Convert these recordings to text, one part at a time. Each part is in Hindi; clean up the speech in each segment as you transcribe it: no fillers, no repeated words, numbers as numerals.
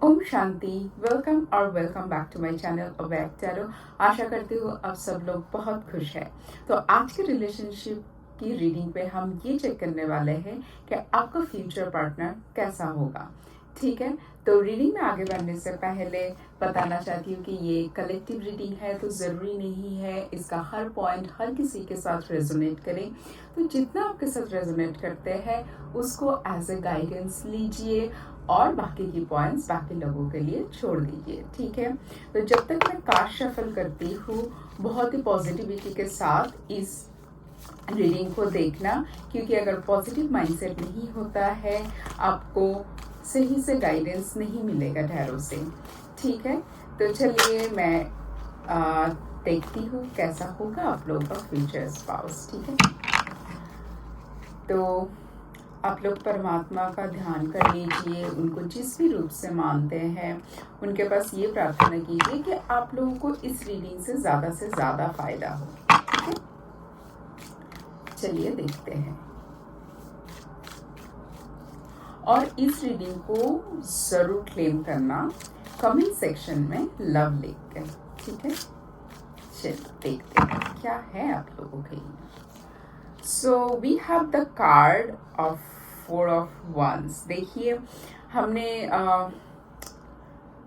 ओम शांति। वेलकम और welcome back to my channel awake tarot. आशा करती हूँ आप सब लोग बहुत खुश हैं। तो आज के रिलेशनशिप की रीडिंग पे हम ये चेक करने वाले हैं कि आपका फ्यूचर पार्टनर कैसा होगा। ठीक है, तो रीडिंग में आगे बढ़ने से पहले बताना चाहती हूँ कि ये कलेक्टिव रीडिंग है, तो ज़रूरी नहीं है इसका हर पॉइंट हर किसी के साथ रेजोनेट करे। तो जितना आपके साथ रेजोनेट करते हैं उसको एज ए गाइडेंस लीजिए और बाकी की पॉइंट्स बाकी लोगों के लिए छोड़ दीजिए। ठीक है, तो जब तक मैं कार्ड शफल करती हूँ बहुत ही पॉजिटिविटी के साथ इस रीडिंग को देखना, क्योंकि अगर पॉजिटिव माइंडसेट नहीं होता है आपको सही से गाइडेंस नहीं मिलेगा टैरो से। ठीक है, तो चलिए मैं देखती हूँ कैसा होगा आप लोगों का फ्यूचर स्पाउस। ठीक है, तो आप लोग परमात्मा का ध्यान कर लीजिए, उनको जिस भी रूप से मानते हैं उनके पास ये प्रार्थना कीजिए कि आप लोगों को इस रीडिंग से ज़्यादा फायदा हो। ठीक है, चलिए देखते हैं। और इस रीडिंग को ज़रूर क्लेम करना कमेंट सेक्शन में लव लिख कर। ठीक है, चलिए देखते हैं क्या है आप लोगों के लिए। So we have the card of Four of Wands। देखिए हमने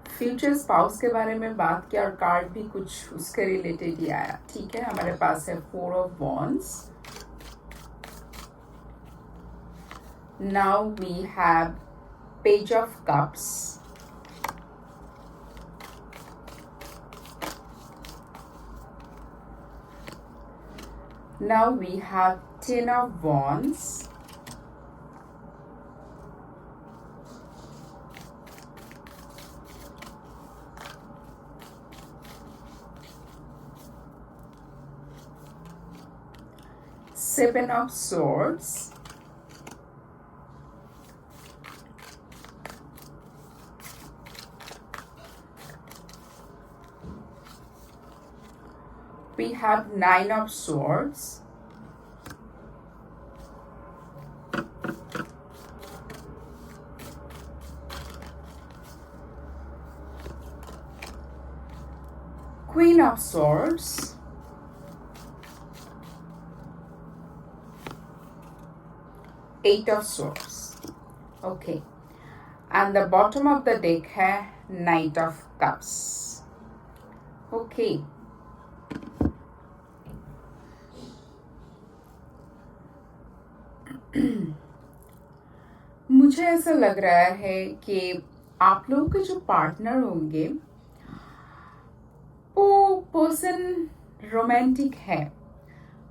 फ्यूचर स्पाउस के बारे में बात किया और कार्ड भी कुछ उसके रिलेटेड ही आया। ठीक है, हमारे पास है Four of Wands। Now we have Page of Cups। Now we have Ten of Wands। Seven of Swords। We have Nine of Swords। Queen of Swords। Eight of Swords। Okay, and the bottom of the deck है Knight of Cups। Okay, मुझे ऐसा लग रहा है कि आप लोगों के जो पार्टनर होंगे वो पर्सन रोमांटिक है,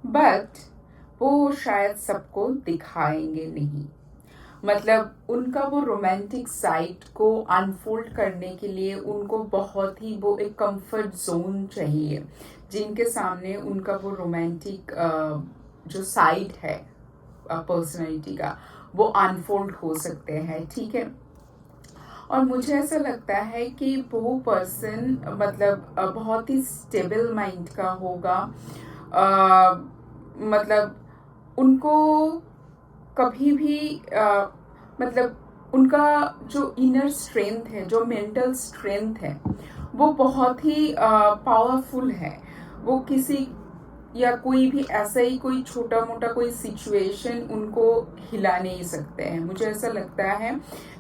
बट वो शायद सबको दिखाएंगे नहीं। मतलब उनका वो रोमांटिक साइड को अनफोल्ड करने के लिए उनको बहुत ही वो एक कंफर्ट जोन चाहिए, जिनके सामने उनका वो रोमांटिक जो साइड है पर्सनैलिटी का वो अनफोल्ड हो सकते हैं। ठीक है, और मुझे ऐसा लगता है कि वो पर्सन मतलब बहुत ही स्टेबल माइंड का होगा। मतलब उनको कभी भी मतलब उनका जो इनर स्ट्रेंथ है, जो मेंटल स्ट्रेंथ है वो बहुत ही पावरफुल है। वो किसी या कोई भी ऐसा ही कोई छोटा मोटा कोई सिचुएशन उनको हिला नहीं सकते हैं। मुझे ऐसा लगता है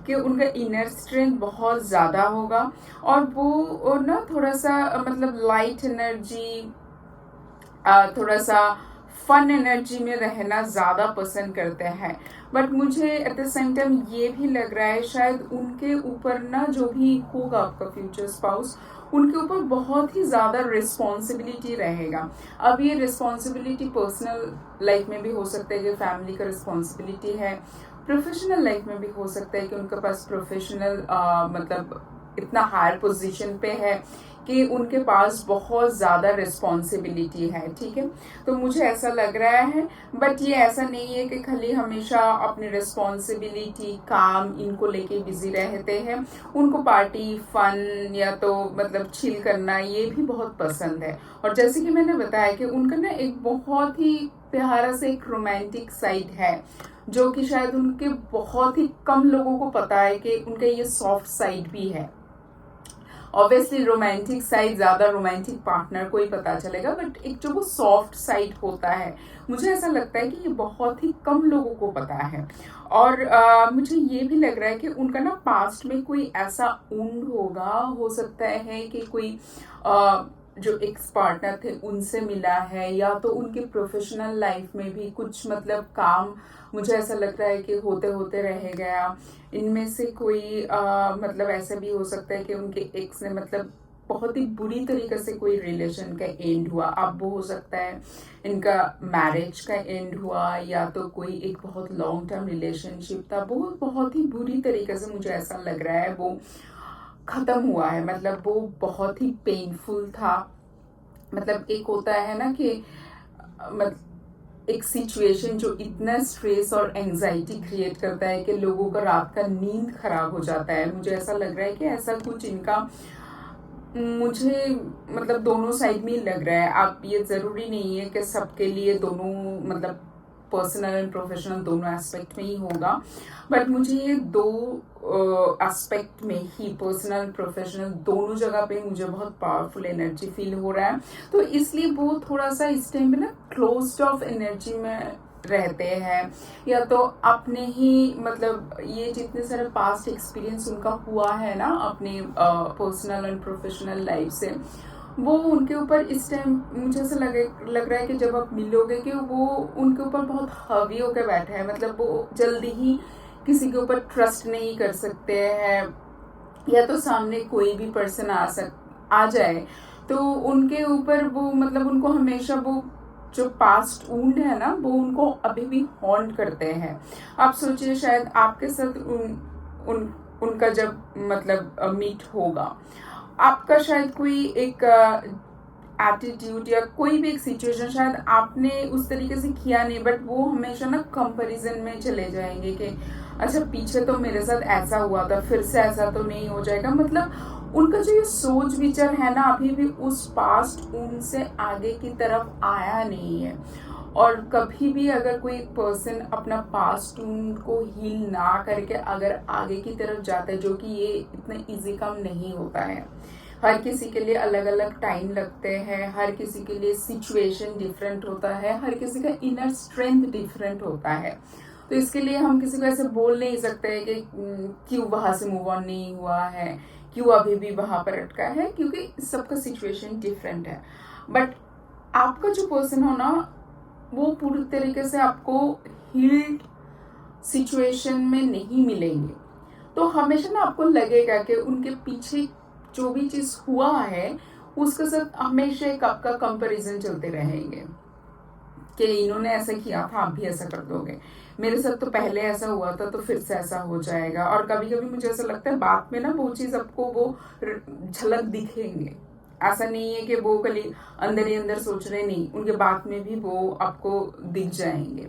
कि उनका इनर स्ट्रेंथ बहुत ज़्यादा होगा और वो ना थोड़ा सा मतलब लाइट एनर्जी, थोड़ा सा फन एनर्जी में रहना ज़्यादा पसंद करते हैं। बट मुझे एट द सेम टाइम ये भी लग रहा है शायद उनके ऊपर ना जो भी होगा आपका फ्यूचर स्पाउस, उनके ऊपर बहुत ही ज़्यादा रिस्पॉन्सिबिलिटी रहेगा। अब ये रिस्पॉन्सिबिलिटी पर्सनल लाइफ में भी हो सकता है कि फैमिली का रिस्पॉन्सिबिलिटी है, प्रोफेशनल लाइफ में भी हो सकता है कि उनके पास प्रोफेशनल मतलब इतना हायर पोजीशन पे है कि उनके पास बहुत ज़्यादा रिस्पॉन्सिबिलिटी है, ठीक है। तो मुझे ऐसा लग रहा है, बट ये ऐसा नहीं है कि खाली हमेशा अपनी रिस्पॉन्सिबिलिटी काम इनको लेके बिजी रहते हैं। उनको पार्टी फन या तो मतलब चिल करना ये भी बहुत पसंद है। और जैसे कि मैंने बताया कि उनका ना एक बहुत ही प्यारा से एक रोमांटिक साइड है, जो कि शायद उनके बहुत ही कम लोगों को पता है कि उनका ये सॉफ्ट साइड भी है। ऑब्वियसली रोमांटिक साइड ज्यादा रोमांटिक पार्टनर को ही पता चलेगा, बट एक जो वो सॉफ्ट साइड होता है, मुझे ऐसा लगता है कि ये बहुत ही कम लोगों को पता है। और मुझे ये भी लग रहा है कि उनका ना पास्ट में कोई ऐसा उंड होगा, हो सकता है कि कोई जो एक्स पार्टनर थे उनसे मिला है, या तो उनकी प्रोफेशनल लाइफ में भी कुछ मतलब काम मुझे ऐसा लग रहा है कि होते होते रह गया। इनमें से कोई मतलब ऐसा भी हो सकता है कि उनके एक्स ने मतलब बहुत ही बुरी तरीके से कोई रिलेशन का एंड हुआ। अब वो हो सकता है इनका मैरिज का एंड हुआ, या तो कोई एक बहुत लॉन्ग टर्म रिलेशनशिप था, वो बहुत ही बुरी तरीके से मुझे ऐसा लग रहा है वो खत्म हुआ है। मतलब वो बहुत ही पेनफुल था। मतलब एक होता है ना कि एक सिचुएशन जो इतना स्ट्रेस और एंजाइटी क्रिएट करता है कि लोगों का रात का नींद खराब हो जाता है। मुझे ऐसा लग रहा है कि ऐसा कुछ इनका मुझे मतलब दोनों साइड में ही लग रहा है। अब ये ज़रूरी नहीं है कि सबके लिए दोनों मतलब पर्सनल एंड प्रोफेशनल दोनों एस्पेक्ट में ही होगा, बट मुझे ये दो एस्पेक्ट में ही पर्सनल प्रोफेशनल दोनों जगह पे मुझे बहुत पावरफुल एनर्जी फील हो रहा है। तो इसलिए वो थोड़ा सा इस टाइम पे ना क्लोज्ड ऑफ एनर्जी में रहते हैं, या तो अपने ही मतलब ये जितने सारे पास्ट एक्सपीरियंस उनका हुआ है ना अपने पर्सनल एंड प्रोफेशनल लाइफ से, वो उनके ऊपर इस टाइम मुझे ऐसा लग रहा है कि जब आप मिलोगे कि वो उनके ऊपर बहुत हावी होकर बैठे हैं। मतलब वो जल्दी ही किसी के ऊपर ट्रस्ट नहीं कर सकते हैं, या तो सामने कोई भी पर्सन आ जाए तो उनके ऊपर वो मतलब उनको हमेशा वो जो पास्ट वुंड है ना वो उनको अभी भी हॉन्ट करते हैं। आप सोचिए शायद आपके साथ उनका जब मतलब मीट होगा, आपका शायद कोई एक एटीट्यूड या कोई भी एक सिचुएशन शायद आपने उस तरीके से किया नहीं, बट वो हमेशा ना कंपैरिजन में चले जाएंगे कि अच्छा पीछे तो मेरे साथ ऐसा हुआ था, फिर से ऐसा तो नहीं हो जाएगा। मतलब उनका जो ये सोच विचार है ना अभी भी उस पास्ट उनसे आगे की तरफ आया नहीं है। और कभी भी अगर कोई पर्सन अपना पास्ट उनको हील ना करके अगर आगे की तरफ जाता है, जो कि ये इतना इजी काम नहीं होता है। हर किसी के लिए अलग अलग टाइम लगते हैं, हर किसी के लिए सिचुएशन डिफरेंट होता है, हर किसी का इनर स्ट्रेंथ डिफरेंट होता है। तो इसके लिए हम किसी को ऐसे बोल नहीं सकते कि क्यों वहां से मूव ऑन नहीं हुआ है, क्यों अभी भी वहां पर अटका है, क्योंकि सबका सिचुएशन डिफरेंट है। बट आपका जो पर्सन हो ना वो पूरी तरीके से आपको हील्ड सिचुएशन में नहीं मिलेंगे। तो हमेशा ना आपको लगेगा कि उनके पीछे जो भी चीज हुआ है उसके साथ हमेशा एक आपका कंपैरिजन चलते रहेंगे कि इन्होंने ऐसा किया था, आप भी ऐसा कर दोगे, मेरे साथ तो पहले ऐसा हुआ था तो फिर से ऐसा हो जाएगा। और कभी कभी मुझे ऐसा लगता है बात में ना वो चीज आपको वो झलक दिखेंगे। ऐसा नहीं है कि वो खाली अंदर ही अंदर सोच रहे, नहीं, उनके बात में भी वो आपको दिख जाएंगे।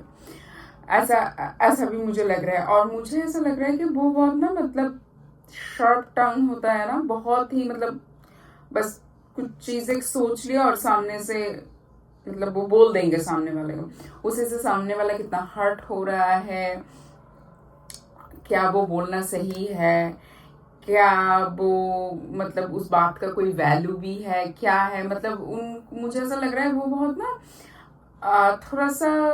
ऐसा ऐसा भी मुझे लग रहा है। और मुझे ऐसा लग रहा है कि वो बहुत ना मतलब शॉर्ट टर्म होता है ना, बहुत ही मतलब बस कुछ चीजें सोच लिया और सामने से मतलब वो बोल देंगे सामने वाले को, उसी से सामने वाला कितना हर्ट हो रहा है, क्या वो बोलना सही है, क्या वो मतलब उस बात का कोई वैल्यू भी है, क्या है। मतलब उन मुझे ऐसा लग रहा है वो बहुत ना थोड़ा सा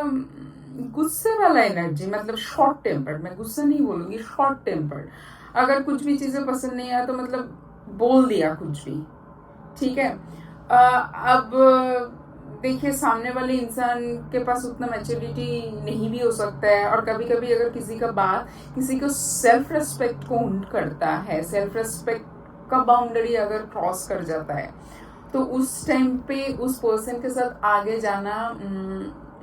गुस्से वाला एनर्जी, मतलब शॉर्ट टेम्पर्ड, मैं गुस्सा नहीं बोलूंगी, शॉर्ट टेम्पर्ड। अगर कुछ भी चीजें पसंद नहीं आया तो मतलब बोल दिया कुछ भी, ठीक है। अब देखिए सामने वाले इंसान के पास उतना मैच्योरिटी नहीं भी हो सकता है, और कभी कभी अगर किसी का बात किसी को सेल्फ रेस्पेक्ट को उंट करता है, सेल्फ रेस्पेक्ट का बाउंड्री अगर क्रॉस कर जाता है तो उस टाइम पे उस पर्सन के साथ आगे जाना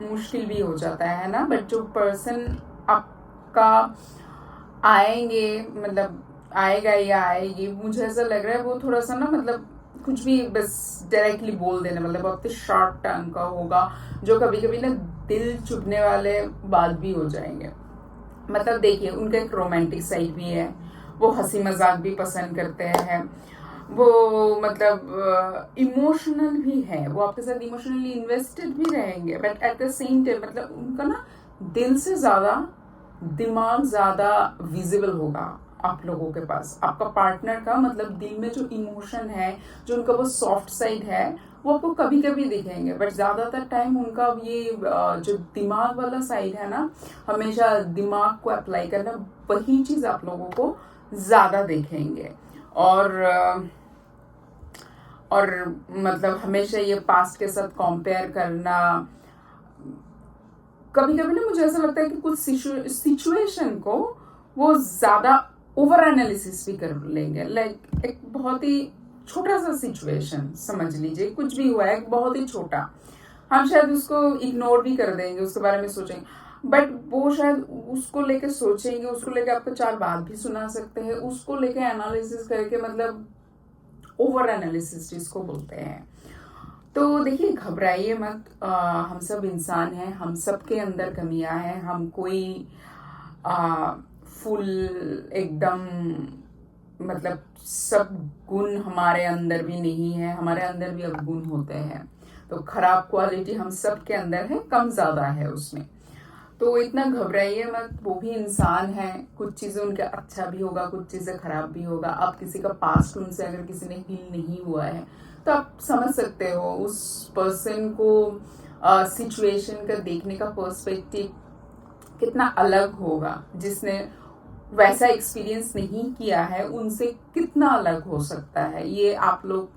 मुश्किल भी हो जाता है ना। बट जो पर्सन आपका आएंगे मतलब आएगा या आएगी, मुझे ऐसा लग रहा है वो थोड़ा सा ना मतलब कुछ भी बस डायरेक्टली बोल देने, मतलब बहुत शॉर्ट टर्म का होगा, जो कभी कभी ना दिल चुभने वाले बात भी हो जाएंगे। मतलब देखिए, उनका एक रोमांटिक साइड भी है, वो हंसी मजाक भी पसंद करते हैं, वो मतलब इमोशनल भी है, वो आपके साथ इमोशनली इन्वेस्टेड भी रहेंगे, but at the same time मतलब उनका ना दिल से ज्यादा दिमाग ज्यादा विजिबल होगा आप लोगों के पास। आपका पार्टनर का मतलब दिल में जो इमोशन है, जो उनका वो सॉफ्ट साइड है, वो आपको कभी कभी दिखेंगे, बट ज्यादातर टाइम उनका ये जो दिमाग वाला साइड है ना, हमेशा दिमाग को अप्लाई करना, वही चीज आप लोगों को ज्यादा देखेंगे। और मतलब हमेशा ये पास्ट के साथ कंपेयर करना, कभी कभी ना मुझे ऐसा लगता है कि कुछ सिचुएशन को वो ज्यादा ओवर एनालिसिस भी कर लेंगे। लाइक एक बहुत ही छोटा सा सिचुएशन समझ लीजिए, कुछ भी हुआ है बहुत ही छोटा, हम शायद उसको इग्नोर भी कर देंगे, उसके बारे में सोचेंगे, बट वो शायद उसको लेके सोचेंगे, उसको लेके आपको 4 बात भी सुना सकते हैं, उसको लेके एनालिसिस करके, मतलब ओवर एनालिसिस जिसको बोलते हैं। तो देखिए, घबराइए मत, हम सब इंसान हैं, हम सब के अंदर कमियां हैं, हम कोई फुल एकदम मतलब सब गुण हमारे अंदर भी नहीं है, हमारे अंदर भी अवगुण होते हैं, तो खराब क्वालिटी हम सब के अंदर है, कम ज्यादा है उसमें। तो इतना घबराइए मत, वो भी इंसान है, कुछ चीजें उनके अच्छा भी होगा, कुछ चीजें खराब भी होगा। आप किसी का पास्ट उनसे अगर किसी ने हील नहीं हुआ है तो आप समझ सकते हो उस पर्सन को सिचुएशन का देखने का पर्सपेक्टिव कितना अलग होगा। जिसने वैसा एक्सपीरियंस नहीं किया है उनसे कितना अलग हो सकता है, ये आप लोग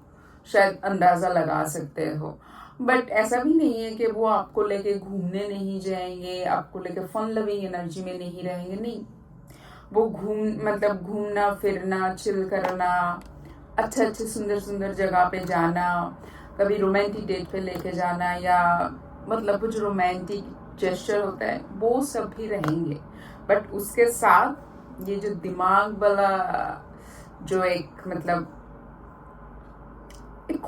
शायद अंदाजा लगा सकते हो। बट ऐसा भी नहीं है कि वो आपको लेके घूमने नहीं जाएंगे, आपको लेके फन लविंग एनर्जी में नहीं रहेंगे, नहीं। वो मतलब घूमना फिरना, चिल करना, अच्छे अच्छे सुंदर सुंदर जगह पे जाना, कभी रोमांटिक डेट पे लेके जाना, या मतलब कुछ रोमांटिक जेस्चर होता है, वो सब भी रहेंगे। बट उसके साथ ये जो दिमाग वाला जो एक मतलब एक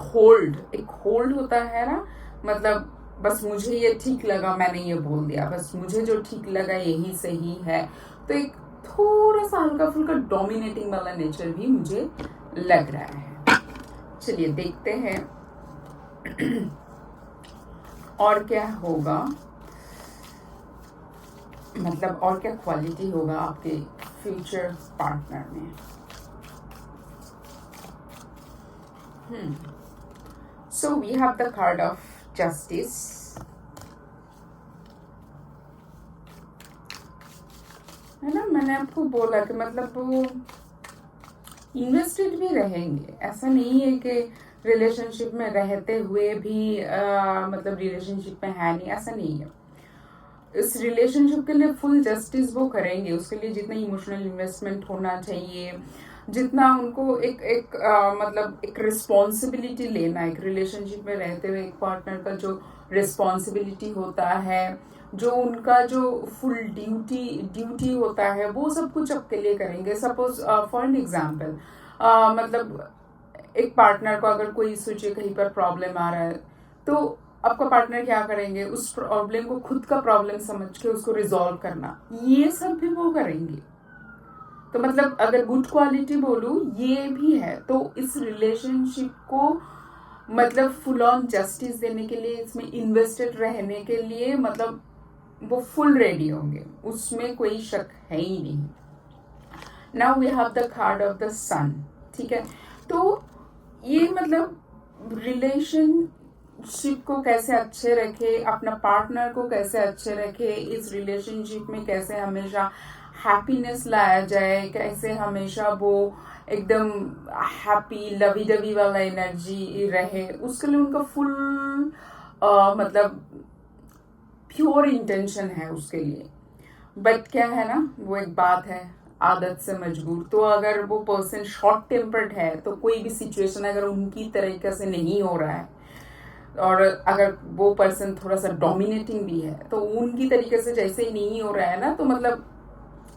होल्ड होता है ना, मतलब बस मुझे ये ठीक लगा, मैंने ये बोल दिया, बस मुझे जो ठीक लगा यही सही है, तो एक थोड़ा सा हल्का फुल्का डोमिनेटिंग वाला नेचर भी मुझे लग रहा है। चलिए देखते हैं और क्या होगा, मतलब और क्या क्वालिटी होगा आपके फ्यूचर पार्टनर में। So we have the card of justice. है ना, मैंने आपको बोला कि मतलब वो इन्वेस्टेड भी रहेंगे, ऐसा नहीं है कि रिलेशनशिप में रहते हुए भी मतलब रिलेशनशिप में है नहीं, ऐसा नहीं है। इस रिलेशनशिप के लिए फुल जस्टिस वो करेंगे, उसके लिए जितना इमोशनल इन्वेस्टमेंट होना चाहिए, जितना उनको एक मतलब एक रिस्पॉन्सिबिलिटी लेना, एक रिलेशनशिप में रहते हुए एक पार्टनर का जो रिस्पॉन्सिबिलिटी होता है, जो उनका जो फुल ड्यूटी होता है, वो सब कुछ आपके लिए करेंगे। सपोज फॉर एन एग्जाम्पल, मतलब एक पार्टनर को अगर कोई सोचिए कहीं पर प्रॉब्लम आ रहा है, तो आपका पार्टनर क्या करेंगे, उस प्रॉब्लम को खुद का प्रॉब्लम समझ के उसको रिजॉल्व करना, ये सब भी वो करेंगे। तो मतलब अगर गुड क्वालिटी बोलूं, ये भी है। तो इस रिलेशनशिप को मतलब फुल ऑन जस्टिस देने के लिए, इसमें इन्वेस्टेड रहने के लिए, मतलब वो फुल रेडी होंगे, उसमें कोई शक है ही नहीं। Now we have the card of the sun, ठीक है। तो ये मतलब रिलेशनशिप को कैसे अच्छे रखे, अपना पार्टनर को कैसे अच्छे रखे, इस रिलेशनशिप में कैसे हमेशा हैप्पीनेस लाया जाए, कैसे हमेशा वो एकदम हैप्पी लवी डवी वाला एनर्जी रहे, उसके लिए उनका फुल मतलब प्योर इंटेंशन है उसके लिए। बट क्या है ना, वो एक बात है, आदत से मजबूर। तो अगर वो पर्सन शॉर्ट टेम्पर्ड है, तो कोई भी सिचुएशन अगर उनकी तरीके से नहीं हो रहा है, और अगर वो पर्सन थोड़ा सा डोमिनेटिंग भी है, तो उनकी तरीके से जैसे ही नहीं हो रहा है ना, तो मतलब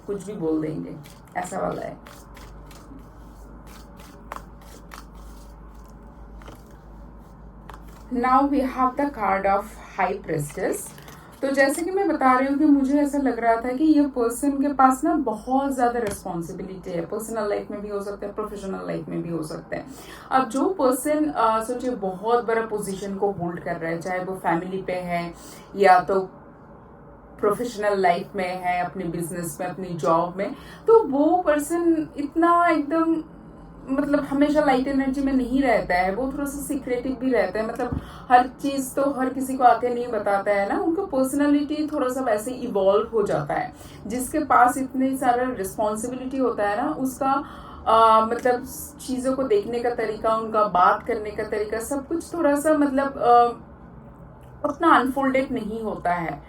कुछ भी बोल देंगे, ऐसा वाला है। Now we have the card of high priestess. तो जैसे कि मैं बता रही हूँ कि मुझे ऐसा लग रहा था कि ये पर्सन के पास ना बहुत ज्यादा रिस्पॉन्सिबिलिटी है, पर्सनल लाइफ में भी हो सकता है, प्रोफेशनल लाइफ में भी हो सकता है। अब जो पर्सन सोचिए बहुत बड़ा पोजीशन को होल्ड कर रहा है, चाहे वो फैमिली पे है या तो प्रोफेशनल लाइफ में है, अपने बिजनेस में, अपनी जॉब में, तो वो पर्सन इतना एकदम मतलब हमेशा लाइट एनर्जी में नहीं रहता है, वो थोड़ा सा सीक्रेटिव भी रहता है, मतलब हर चीज तो हर किसी को आके नहीं बताता है ना, उनका पर्सनालिटी थोड़ा सा वैसे इवॉल्व हो जाता है। जिसके पास इतनी सारा रिस्पॉन्सिबिलिटी होता है ना, उसका मतलब चीजों को देखने का तरीका, उनका बात करने का तरीका, सब कुछ थोड़ा सा मतलब उतना अनफोल्डेड नहीं होता है।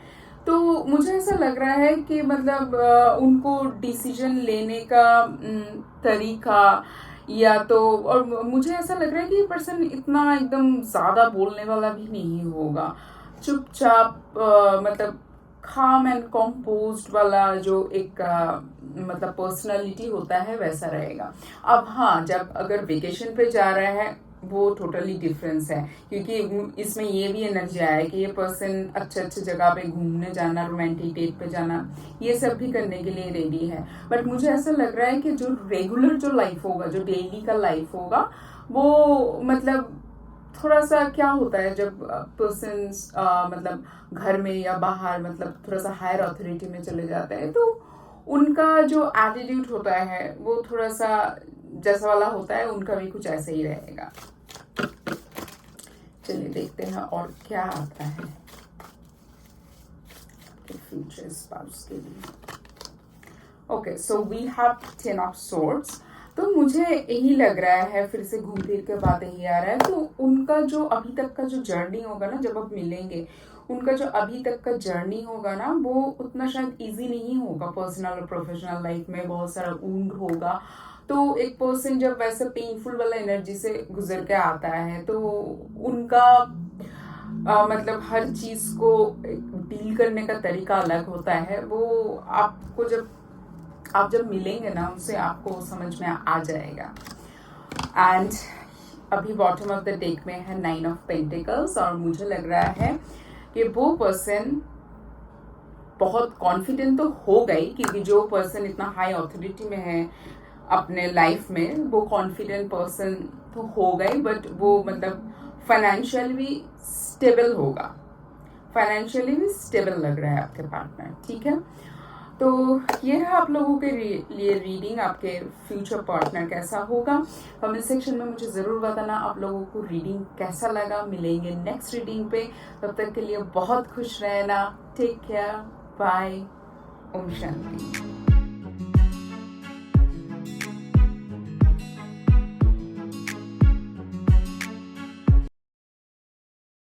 तो मुझे ऐसा लग रहा है कि मतलब उनको डिसीजन लेने का तरीका या तो, और मुझे ऐसा लग रहा है कि ये पर्सन इतना एकदम ज्यादा बोलने वाला भी नहीं होगा, चुपचाप मतलब काम एंड कॉम्पोज्ड वाला जो एक मतलब पर्सनालिटी होता है वैसा रहेगा। अब हाँ, जब अगर वेकेशन पे जा रहा है वो टोटली डिफरेंस है, क्योंकि इसमें ये भी एनर्जी आया है कि ये पर्सन अच्छे अच्छे जगह पे घूमने जाना, रोमांटिक डेट पे जाना, ये सब भी करने के लिए रेडी है। बट मुझे ऐसा लग रहा है कि जो रेगुलर जो लाइफ होगा, जो डेली का लाइफ होगा, वो मतलब थोड़ा सा क्या होता है जब पर्सन मतलब घर में या बाहर मतलब थोड़ा सा हायर अथॉरिटी में चले जाते हैं, तो उनका जो एटीट्यूड होता है वो थोड़ा सा जैसा वाला होता है, उनका भी कुछ ऐसा ही रहेगा। चलिए देखते हैं और क्या आता है फ्यूचर स्पाउस के लिए। Okay, so we have 10 of swords. तो मुझे यही लग रहा है, फिर से घूम फिर के बात यही आ रहा है, तो उनका जो अभी तक का जो जर्नी होगा ना, जब आप मिलेंगे, उनका जो अभी तक का जर्नी होगा ना, वो उतना शायद इजी नहीं होगा। पर्सनल और प्रोफेशनल लाइफ में बहुत सारा ऊंड होगा। तो एक पर्सन जब वैसे पेनफुल वाला एनर्जी से गुजर के आता है, तो उनका मतलब हर चीज को डील करने का तरीका अलग होता है। वो आपको जब आप जब मिलेंगे ना उनसे, आपको समझ में आ जाएगा। एंड अभी बॉटम ऑफ द डेक में है 9 ऑफ पेंटिकल्स, और मुझे लग रहा है कि वो पर्सन बहुत कॉन्फिडेंट तो हो गई, क्योंकि जो पर्सन इतना हाई ऑथोरिटी में है अपने लाइफ में, वो कॉन्फिडेंट पर्सन तो हो गई, बट वो मतलब फाइनेंशियल भी स्टेबल होगा, फाइनेंशियली भी स्टेबल लग रहा है आपके पार्टनर। ठीक है, तो ये है आप लोगों के लिए रीडिंग। आपके फ्यूचर पार्टनर कैसा होगा, कमेंट सेक्शन में मुझे ज़रूर बताना आप लोगों को रीडिंग कैसा लगा। मिलेंगे नेक्स्ट रीडिंग पे, तब तक के लिए बहुत खुश रहना। Take care, bye, Om Shanti.